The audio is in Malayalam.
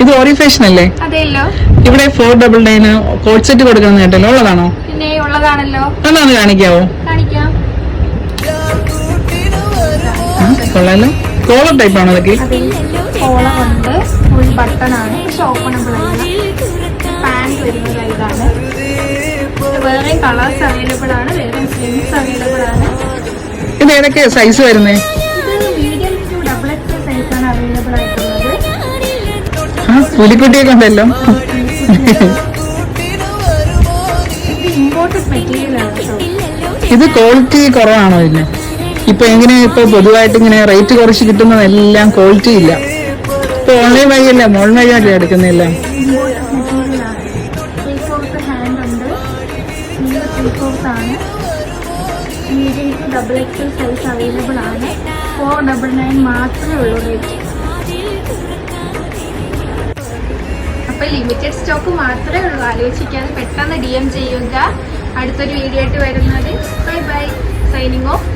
ഇത് ഓറിഫേഷൻ അല്ലേ? അതെല്ലോ. ഇവിടെ 499 കോഡ് സെറ്റ് കൊടുക്കണം കേട്ടല്ലോ, ഉള്ളതാണോ? പിന്നെ ഉള്ളതാണല്ലോ. അതൊന്ന് കാണിക്കാവോ? കാണിക്കാം. കൊള്ളാലോ. കോളർ ടൈപ്പ് ആണോ അതൊക്കെ? കോളർ ഉണ്ട്, ഫുൾ ബട്ടൺ ആണ്, പക്ഷെ ഓപ്പണബിൾ ആണ്. പാന്റ് വരുന്നത് ഇതാണ്. വേറെ കളേഴ്സ് അവൈലബിൾ ആണ്, വേറെ സ്ലിംസ് അവൈലബിൾ ആണ്. ഇത് ഏതൊക്കെ സൈസ് വരുന്നേ? ഇത് മീഡിയം ടു XXL സൈസ് ആണ് അവൈലബിൾ ആയിട്ടുള്ളത്. പുലിക്കുട്ടിയെ കൊണ്ടല്ലോ. ഇത് ഇമ്പോർട്ടഡ് മെറ്റീരിയൽ ആണ്. ഇത് ക്വാളിറ്റി കുറവാണോ ഇതിന്? ഇപ്പൊ എങ്ങനെ ഇപ്പൊ പൊതുവായിട്ട് ഇങ്ങനെ റേറ്റ് കുറച്ച് കിട്ടുന്നതെല്ലാം ക്വാളിറ്റി ഇല്ല. ഇപ്പൊ ഓൺലൈൻ വഴിയല്ല, മോൾ വഴിയായിട്ട് എടുക്കുന്നില്ല. ഹാൻഡ് ഉണ്ട്, ആണ്. Medium to XXL size available ആണ്. 499 മാത്രമേ ഉള്ളൂ റേറ്റ്. അപ്പൊ ലിമിറ്റഡ് സ്റ്റോക്ക് മാത്രമേ ഉള്ളൂ. ആലോചിക്കാതെ പെട്ടെന്ന് DM ചെയ്യുക. അടുത്തൊരു വീഡിയോ ആയിട്ട് വരുന്നത്. Bye bye. Signing off.